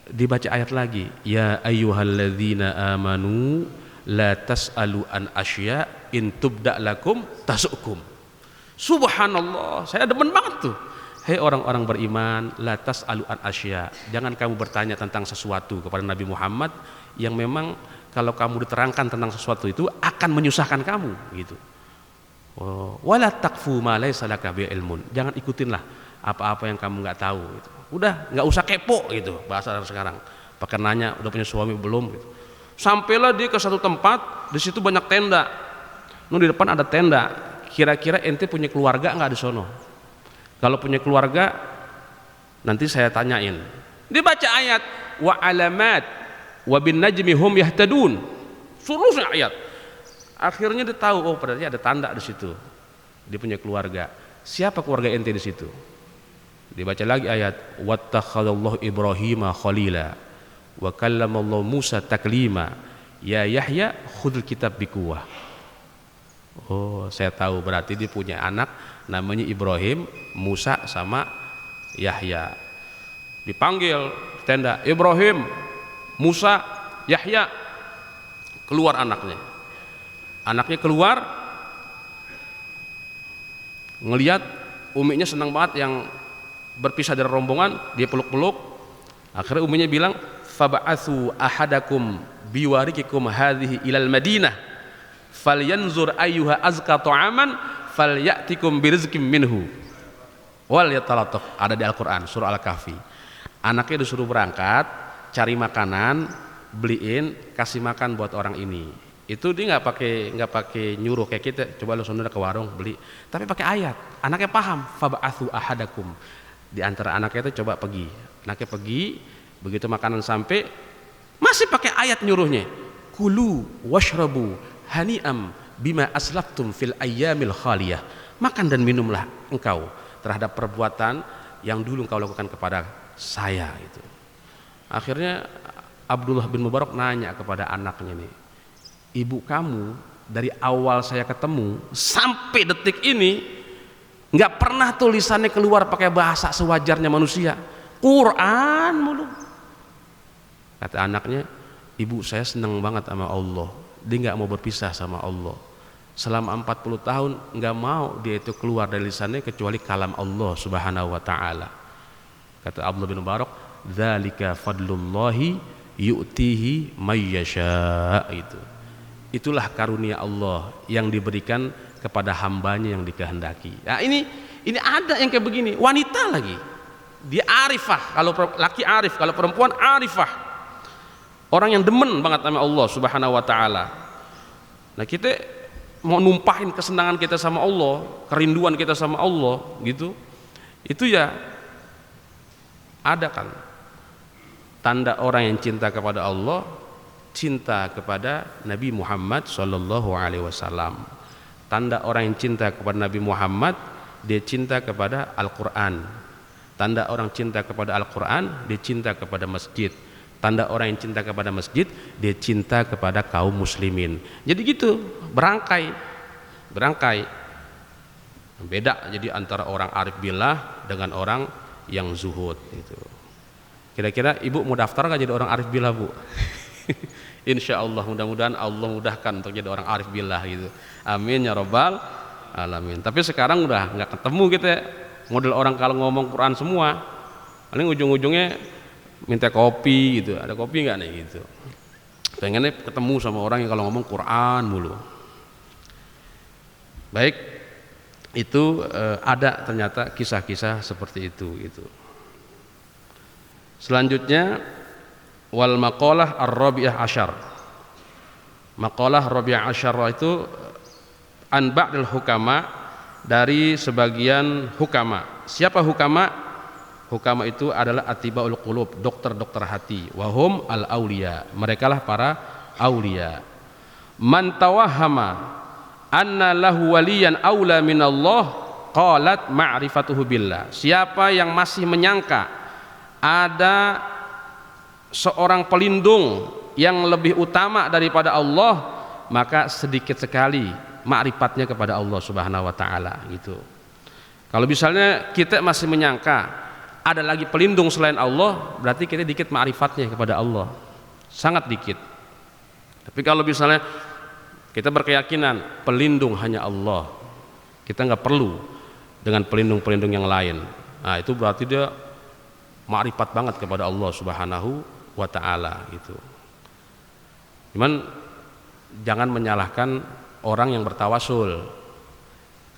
dibaca ayat lagi, "Ya ayyuhalladzina amanu la tas'alu an asya in tubda lakum tasukum." Subhanallah, saya demen banget tuh. Hei orang-orang beriman, la tas'alu an asya, jangan kamu bertanya tentang sesuatu kepada Nabi Muhammad yang memang kalau kamu diterangkan tentang sesuatu itu akan menyusahkan kamu gitu. Wala taqfu ma laysa laka bi ilmun, jangan ikutinlah apa-apa yang kamu nggak tahu gitu. Udah nggak usah kepo gitu bahasa sekarang. Pakai nanya udah punya suami belum gitu. Sampailah dia ke satu tempat, di situ banyak tenda. Di depan ada tenda. Kira-kira ente punya keluarga nggak di sono? Kalau punya keluarga, nanti saya tanyain. Dibaca ayat, "Wa alamat wa bin najmi hum yahtadun." Seluruhnya ayat. Akhirnya dia tahu, oh berarti ada tanda di situ. Dia punya keluarga. Siapa keluarga ente di situ? Dibaca lagi ayat, "Wattakhadallahu Ibrahima khalila wa kallamallahu Musa taklima ya Yahya khudul kitab biquwah." Oh, saya tahu berarti dia punya anak namanya Ibrahim, Musa sama Yahya. Dipanggil tenda, "Ibrahim, Musa, Yahya." Keluar anaknya. Anaknya keluar, ngelihat uminya senang banget yang berpisah dari rombongan, dia peluk-peluk. Akhirnya uminya bilang, "Fab'atsu ahadakum biwarikikum hadhihi ilal Madinah falyanzur ayyuha azka ta'aman falyatikum birizqim minhu wal yatalattaf." Ada di Al-Qur'an surah Al-Kahfi. Anaknya disuruh berangkat cari makanan, beliin, kasih makan buat orang ini. Itu dia nggak pakai nyuruh kayak kita, coba lu sono ke warung beli, tapi pakai ayat. Anaknya paham, fab'atsu ahadakum. Di antara anaknya itu coba pergi. Anaknya pergi, begitu makanan sampai masih pakai ayat nyuruhnya. "Kulu washrabu hani'am bima aslaftum fil ayyamil khaliyah." Makan dan minumlah engkau terhadap perbuatan yang dulu engkau lakukan kepada saya itu. Akhirnya Abdullah bin Mubarak nanya kepada anaknya nih, "Ibu kamu dari awal saya ketemu sampai detik ini nggak pernah tulisannya keluar pakai bahasa sewajarnya manusia, Quran mulu." Kata anaknya, "Ibu saya senang banget sama Allah, dia nggak mau berpisah sama Allah. Selama 40 tahun nggak mau dia itu keluar dari lisannya kecuali kalam Allah subhanahu wa ta'ala." Kata Abdullah bin Mubarak, "Dzalika fadlullahi yu'tihi may yasha." Itulah karunia Allah yang diberikan kepada hambanya yang dikehendaki. Nah, ini ada yang kayak begini, wanita lagi. Dia arifah, kalau laki arif, kalau perempuan arifah. Orang yang demen banget sama Allah Subhanahu wa taala. Nah, kita mau numpahin kesenangan kita sama Allah, kerinduan kita sama Allah gitu. Itu ya ada kan tanda orang yang cinta kepada Allah, cinta kepada Nabi Muhammad sallallahu alaihi wasallam. Tanda orang yang cinta kepada Nabi Muhammad, dia cinta kepada Al-Qur'an. Tanda orang cinta kepada Al-Quran, dia cinta kepada masjid. Tanda orang yang cinta kepada masjid, dia cinta kepada kaum muslimin. Jadi gitu, berangkai. Beda jadi antara orang arif billah dengan orang yang zuhud gitu. Kira-kira ibu mau daftar nggak jadi orang arif billah, Bu? Insya Allah, mudah-mudahan Allah mudahkan untuk jadi orang arif billah gitu. Amin ya robbal alamin. Tapi sekarang udah nggak ketemu gitu ya, model orang kalau ngomong Quran semua, paling ujung-ujungnya minta kopi gitu. Ada kopi nggak nih gitu. Pengennya ketemu sama orang yang kalau ngomong Quran mulu. Baik, itu ada ternyata kisah-kisah seperti itu gitu. Selanjutnya wal maqalah ar-rabi'ah asyar. Maqalah rabi'ah asyar itu an ba'dil hukama, dari sebagian hukama. Siapa hukama? Hukama itu adalah atibaul qulub, dokter-dokter hati. Wahum al-auliya, merekalah para aulia. Man tawahhama anna lahu waliyan aula minallah qalat ma'rifatuhu billah. Siapa yang masih menyangka ada seorang pelindung yang lebih utama daripada Allah, maka sedikit sekali ma'rifatnya kepada Allah Subhanahu wa taala gitu. Kalau misalnya kita masih menyangka ada lagi pelindung selain Allah, berarti kita dikit ma'rifatnya kepada Allah, sangat dikit. Tapi kalau misalnya kita berkeyakinan pelindung hanya Allah, kita nggak perlu dengan pelindung-pelindung yang lain, nah itu berarti dia ma'rifat banget kepada Allah Subhanahu wa ta'ala gitu. Cuman jangan menyalahkan orang yang bertawasul.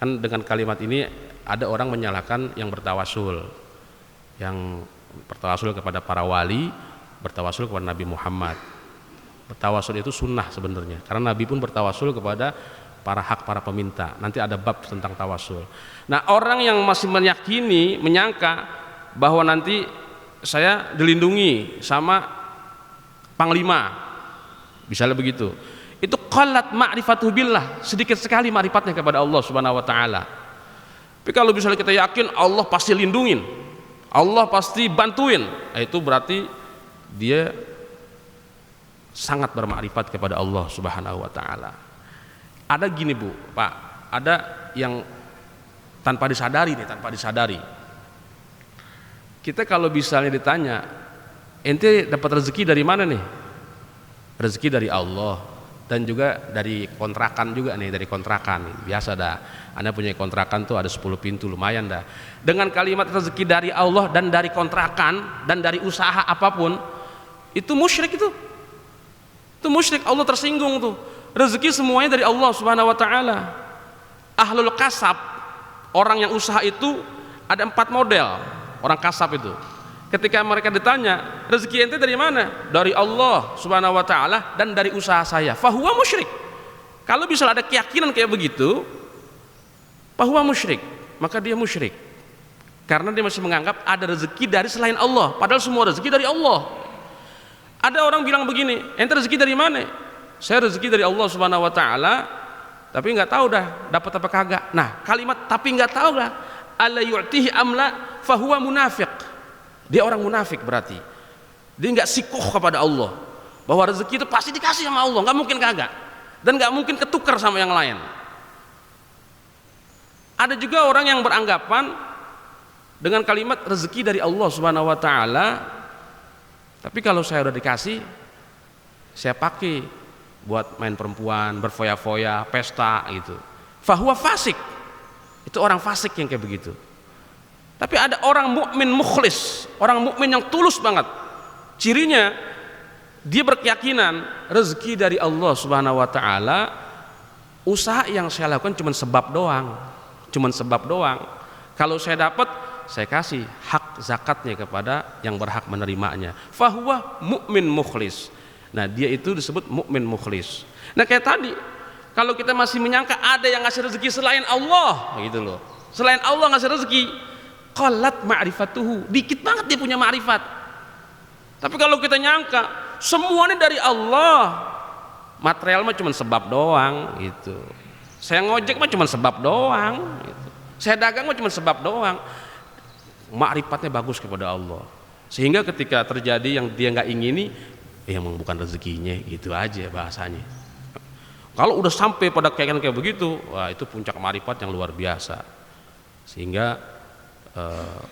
Kan dengan kalimat ini ada orang menyalahkan yang bertawasul, yang bertawasul kepada para wali, bertawasul kepada Nabi Muhammad. Bertawasul itu sunnah sebenarnya, karena Nabi pun bertawasul kepada para hak para peminta. Nanti ada bab tentang tawasul. Nah, orang yang masih meyakini, menyangka bahwa nanti saya dilindungi sama panglima, misalnya begitu, itu qallat ma'rifatuhu billah, sedikit sekali ma'rifatnya kepada Allah Subhanahu wa taala. Tapi kalau misalnya kita yakin Allah pasti lindungin, Allah pasti bantuin, itu berarti dia sangat bermakrifat kepada Allah Subhanahu wa taala. Ada gini, Bu, Pak, ada yang tanpa disadari nih, tanpa disadari. Kita kalau misalnya ditanya, ente dapat rezeki dari mana nih? Rezeki dari Allah, dan juga dari kontrakan juga nih, dari kontrakan. Biasa dah, Anda punya kontrakan tuh ada 10 pintu, lumayan dah. Dengan kalimat rezeki dari Allah dan dari kontrakan dan dari usaha apapun, itu musyrik itu. Itu musyrik, Allah tersinggung tuh. Rezeki semuanya dari Allah Subhanahu wa taala. Ahlul kasab, orang yang usaha itu ada 4 model. Orang kasab itu, ketika mereka ditanya rezeki ente dari mana? Dari Allah Subhanahu wa taala dan dari usaha saya. Fahuwa musyrik. Kalau bisa ada keyakinan kayak begitu, fahuwa musyrik, maka dia musyrik. Karena dia masih menganggap ada rezeki dari selain Allah, padahal semua rezeki dari Allah. Ada orang bilang begini, ente rezeki dari mana? Saya rezeki dari Allah Subhanahu wa taala, tapi nggak tahu dah dapat apa kagak. Nah, kalimat tapi nggak tahu dah, alla yu'tihi amla fahuwa munafiq. Dia orang munafik berarti. Dia nggak sikuh kepada Allah bahwa rezeki itu pasti dikasih sama Allah, nggak mungkin kagak, dan nggak mungkin ketukar sama yang lain. Ada juga orang yang beranggapan dengan kalimat rezeki dari Allah Subhanahu wa taala, tapi kalau saya udah dikasih, saya pakai buat main perempuan, berfoya-foya, pesta gitu. Fahuwa fasik. Itu orang fasik yang kayak begitu. Tapi ada orang mukmin mukhlis, orang mukmin yang tulus banget. Cirinya dia berkeyakinan rezeki dari Allah Subhanahu wa taala, usaha yang saya lakukan cuma sebab doang. Cuma sebab doang. Kalau saya dapat, saya kasih hak zakatnya kepada yang berhak menerimanya. Fahuwa mukmin mukhlis. Nah, dia itu disebut mukmin mukhlis. Nah, kayak tadi, kalau kita masih menyangka ada yang ngasih rezeki selain Allah, gitu loh. Selain Allah ngasih rezeki, qallat ma'rifatuhu, dikit banget dia punya ma'rifat. Tapi kalau kita nyangka semuanya dari Allah, material mah cuma sebab doang gitu. Saya ngojek mah cuma sebab doang gitu. Saya dagang mah cuma sebab doang. ma'rifatnya bagus kepada Allah, sehingga ketika terjadi yang dia nggak ingini, emang bukan rezekinya, gitu aja bahasanya. Kalau udah sampai pada kayak begitu, wah itu puncak ma'rifat yang luar biasa. Sehingga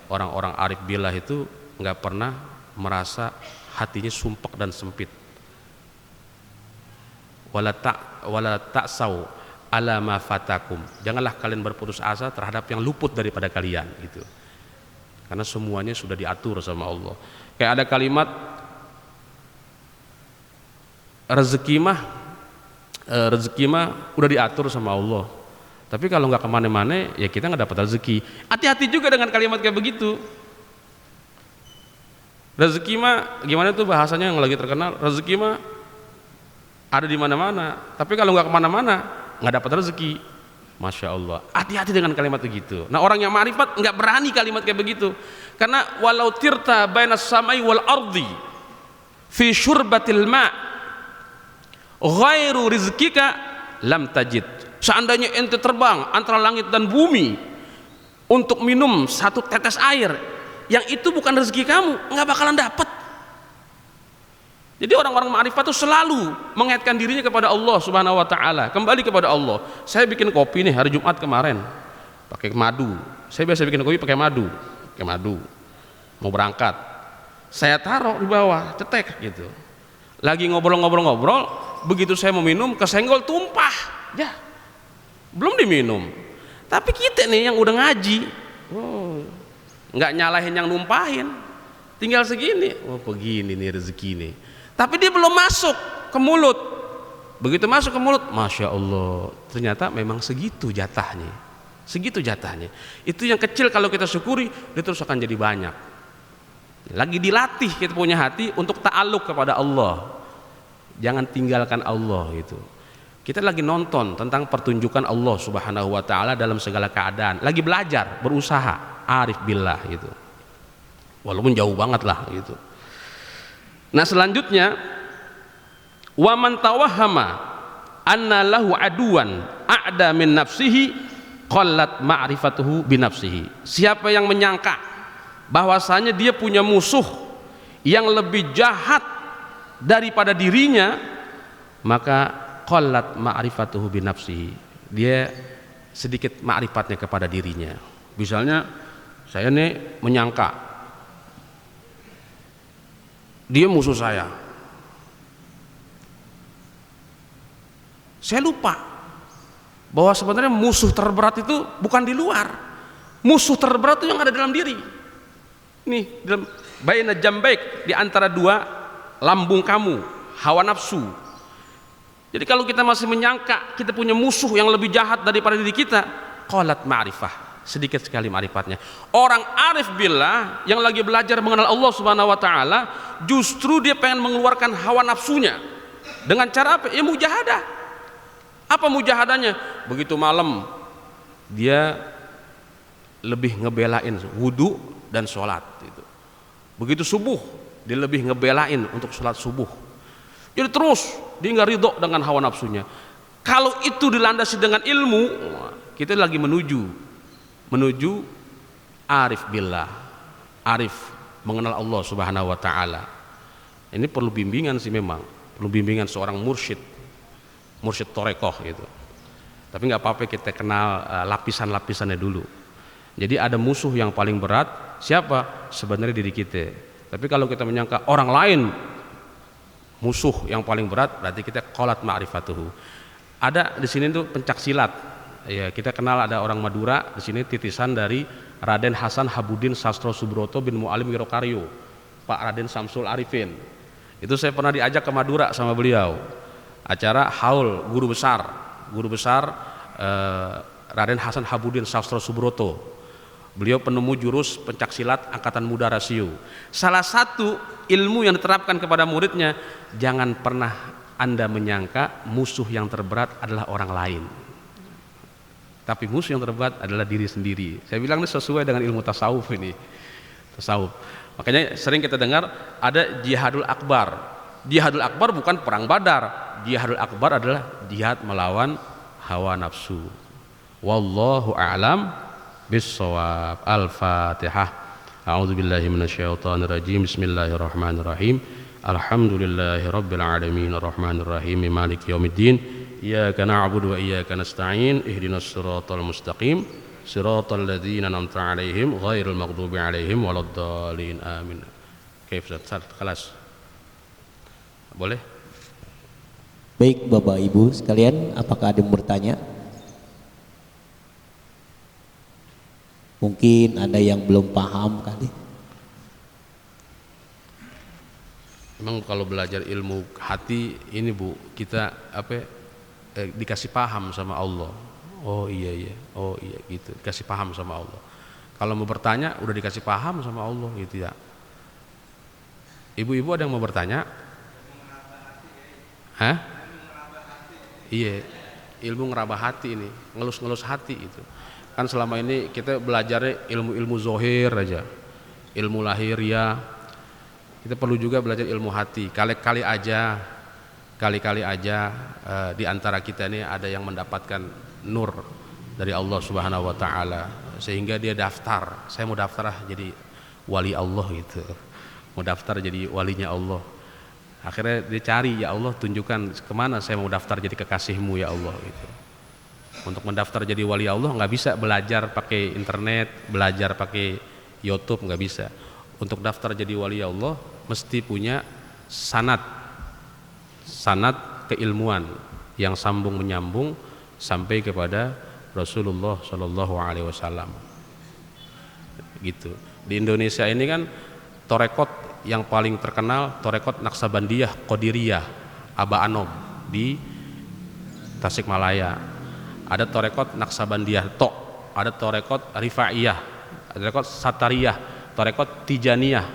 orang-orang arif billah itu nggak pernah merasa hatinya sumpek dan sempit. Wala ta'sau ala ma fatakum, janganlah kalian berputus asa terhadap yang luput daripada kalian, gitu. Karena semuanya sudah diatur sama Allah. Kayak ada kalimat rezeki mah udah diatur sama Allah. Tapi kalau nggak kemana-mana ya kita nggak dapat rezeki. Hati-hati juga dengan kalimat kayak begitu. Rezeki mah gimana tuh bahasanya yang lagi terkenal? Rezeki mah ada di mana-mana. Tapi kalau nggak kemana-mana nggak dapat rezeki. Masya Allah, hati-hati dengan kalimat begitu. Nah, orang yang ma'rifat nggak berani kalimat kayak begitu, karena walau tirta bainas samai wal ardi fi syurbatil ma ghairu rizkika lam tajid. Seandainya ente terbang antara langit dan bumi untuk minum satu tetes air yang itu bukan rezeki kamu, nggak bakalan dapat. Jadi orang-orang ma'rifat itu selalu mengaitkan dirinya kepada Allah Subhanahu wa taala, kembali kepada Allah. Saya bikin kopi nih hari Jumat kemarin pakai madu. Saya biasa bikin kopi pakai madu. Mau berangkat, saya taruh di bawah, cetek gitu. Lagi ngobrol-ngobrol, begitu saya mau minum kesenggol tumpah. Ya. Belum diminum. Tapi kita nih yang udah ngaji, nggak nyalahin yang numpahin. Tinggal segini. Begini nih rezeki nih. Tapi dia belum masuk ke mulut. Begitu masuk ke mulut, Masya Allah, ternyata memang segitu jatahnya. Itu yang kecil kalau kita syukuri, dia terus akan jadi banyak. Lagi dilatih kita punya hati untuk ta'aluk kepada Allah. Jangan tinggalkan Allah gitu. Kita lagi nonton tentang pertunjukan Allah Subhanahu wa taala dalam segala keadaan. Lagi belajar, berusaha, arif billah gitu. Walaupun jauh banget lah gitu. Nah, selanjutnya wa man tawahhama anna lahu aduwan a'da min nafsihi qallat ma'rifatuhu bi nafsihi. Siapa yang menyangka bahwasanya dia punya musuh yang lebih jahat daripada dirinya, maka qallat ma'rifatuhu bi nafsihi. Dia sedikit ma'rifatnya kepada dirinya. Misalnya saya nih menyangka dia musuh saya lupa bahwa sebenarnya musuh terberat itu bukan di luar, musuh terberat itu yang ada dalam diri. Nih, dalam baina jambaik, di antara dua lambung kamu, hawa nafsu. Jadi kalau kita masih menyangka kita punya musuh yang lebih jahat daripada diri kita, qalat ma'rifah, sedikit sekali ma'rifatnya. Orang arif billah yang lagi belajar mengenal Allah Subhanahu wa taala, justru dia pengen mengeluarkan hawa nafsunya. Dengan cara apa? Ya mujahadah. Apa mujahadahnya? Begitu malam dia lebih ngebelain wudu dan sholat gitu. Begitu subuh dia lebih ngebelain untuk sholat subuh. Jadi terus dia nggak ridho dengan hawa nafsunya. Kalau itu dilandasi dengan ilmu, kita lagi menuju arif billah, arif mengenal Allah Subhanahu wa taala. Ini perlu bimbingan sih, memang perlu bimbingan seorang mursyid torekoh gitu. Tapi nggak apa-apa kita kenal lapisan-lapisannya dulu. Jadi ada musuh yang paling berat, siapa? Sebenarnya diri kita. Tapi kalau kita menyangka orang lain musuh yang paling berat, berarti kita qalat ma'rifatuhu. Ada di sini tuh pencak silat. Ya, kita kenal ada orang Madura di sini, titisan dari Raden Hasan Habudin Sastro Subroto bin Mu'alim Wirokaryo, Pak Raden Samsul Arifin. Itu saya pernah diajak ke Madura sama beliau, acara haul guru besar Raden Hasan Habudin Sastro Subroto. Beliau penemu jurus pencak silat angkatan muda rasio. Salah satu ilmu yang diterapkan kepada muridnya, jangan pernah Anda menyangka musuh yang terberat adalah orang lain, tapi musuh yang terberat adalah diri sendiri. Saya bilang ini sesuai dengan ilmu tasawuf ini. Tasawuf. Makanya sering kita dengar ada jihadul akbar. Jihadul akbar bukan perang Badar. Jihadul akbar adalah jihad melawan hawa nafsu. Wallahu a'lam bissawab. Al-Fatihah. A'udzu billahi minasyaitonir rajim. Bismillahirrahmanirrahim. Alhamdulillahi rabbil alamin arrahmanir rahim maliki yaumiddin. Iyyaka na'budu wa iyyaka nasta'in. Ihdinas siratal mustaqim. Siratal ladzina an'amta 'alaihim ghairil maghdubi 'alaihim waladdallin. Amin. Kaif Ustaz? Kelas. Boleh? Baik Bapak Ibu sekalian, apakah ada yang bertanya? Mungkin ada yang belum paham kali. Memang kalau belajar ilmu hati ini Bu, kita dikasih paham sama Allah. Oh iya, oh iya gitu, dikasih paham sama Allah. Kalau mau bertanya udah dikasih paham sama Allah gitu ya. Ibu-ibu ada yang mau bertanya? Hah? Iya, ilmu ngeraba hati ini, ngelus-ngelus hati itu. Kan selama ini kita belajar ilmu-ilmu zohir aja, ilmu lahiriah. Kita perlu juga belajar ilmu hati. Kali-kali aja di antara kita ini ada yang mendapatkan nur dari Allah Subhanahu Wa Taala, sehingga dia daftar. Saya mau daftar jadi wali Allah gitu, mau daftar jadi walinya Allah. Akhirnya dia cari, ya Allah tunjukkan kemana saya mau daftar jadi kekasihmu ya Allah gitu. Untuk mendaftar jadi wali Allah nggak bisa belajar pakai internet, belajar pakai YouTube, nggak bisa. Untuk daftar jadi wali Allah mesti punya sanad keilmuan yang sambung menyambung sampai kepada Rasulullah Shallallahu Alaihi Wasallam. Gitu. Di Indonesia ini kan torekot yang paling terkenal torekot Naksabandiyah Qadiriyah Aba Anom di Tasikmalaya. Ada torekot Naksabandiyah Tok, ada torekot Rifaiyah, ada torekot Satariyah, torekot Tijaniyah.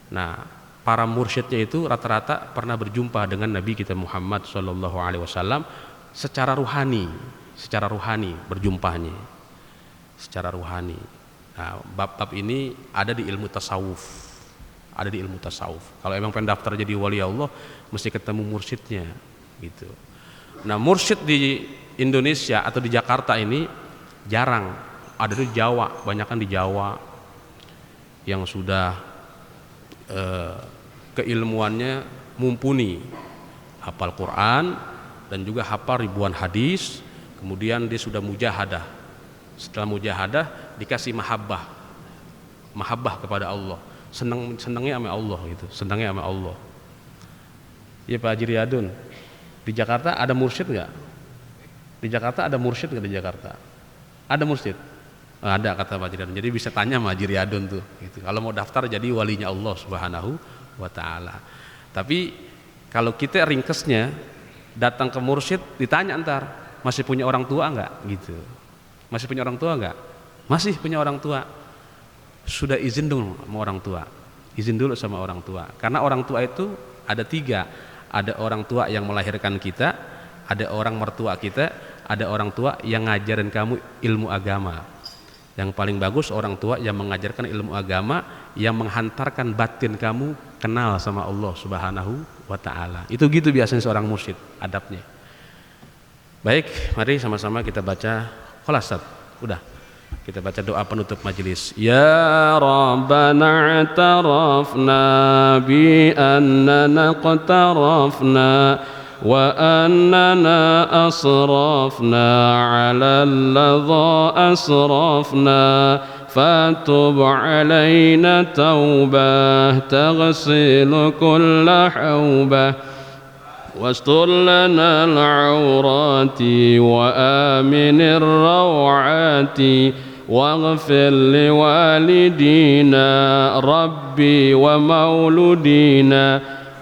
Nah, para mursyidnya itu rata-rata pernah berjumpa dengan Nabi kita Muhammad Shallallahu Alaihi Wasallam secara ruhani berjumpanya, secara ruhani. Nah, bab-bab ini ada di ilmu tasawuf. Kalau emang pengen daftar jadi wali Allah mesti ketemu mursyidnya gitu. Nah, mursyid di Indonesia atau di Jakarta ini jarang, ada di Jawa, banyakan di Jawa yang sudah keilmuannya mumpuni, hafal Quran dan juga hafal ribuan hadis. Kemudian dia sudah mujahadah. Setelah mujahadah dikasih mahabbah kepada Allah. Senangnya sama Allah gitu, senangnya sama Allah. Ya Pak Haji Riyadun, di Jakarta ada mursyid nggak? Di Jakarta ada mursyid nggak di Jakarta? Ada mursyid? Ada kata Pak Haji Riyadun. Jadi bisa tanya sama Haji Riyadun tuh. Gitu. Kalau mau daftar jadi walinya Allah Subhanahu Wa Taala. Tapi kalau kita ringkesnya datang ke mursyid ditanya ntar masih punya orang tua nggak? Gitu. Masih punya orang tua nggak? Masih punya orang tua. Sudah izin dong sama orang tua. Izin dulu sama orang tua. Karena orang tua itu ada 3. Ada orang tua yang melahirkan kita, ada orang mertua kita, ada orang tua yang ngajarin kamu ilmu agama. Yang paling bagus orang tua yang mengajarkan ilmu agama, yang menghantarkan batin kamu kenal sama Allah Subhanahu Wa Taala. Itu gitu biasanya seorang mursyid adabnya. Baik, mari sama-sama kita baca khulasat. Udah. Kita baca doa penutup majelis. Ya Rabbana i'tarafna bi annana qatarafna wa annana asrafna ala alladha asrafna fatub alaina taubah taghsilu kulla haubah واستر لنا العورات وآمن الروعات واغفر لوالدينا ربي ومولودينا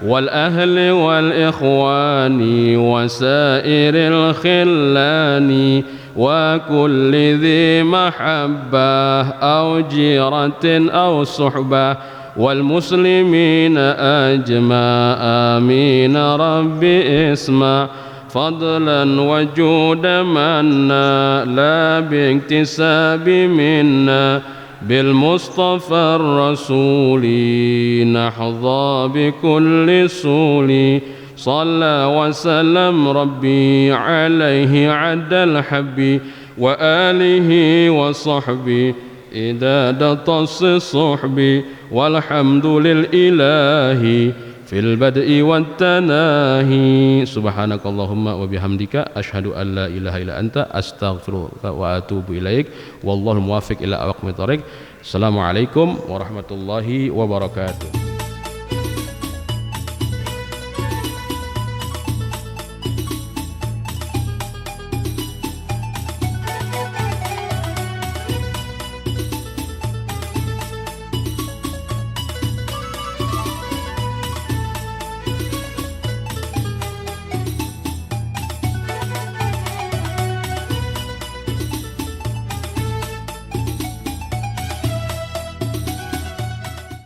والأهل والإخوان وسائر الخلان وكل ذي محبة أو جيرة أو صحبة والمسلمين أجمع آمين ربي اسمع فضلا وجود منا لا باكتساب منا بالمصطفى الرسول نحظى بكل سول صلى وسلم ربي عليه عد الحب وآله وصحبه إدادة الصحب والحمد للإله في البدء والتناهي سبحانك اللهم وبحمدك أشهد أن لا إله إلا أنت أستغفرك وأتوب إليك والله الموافق إلى أقوم الطريق. السلام عليكم ورحمة الله وبركاته.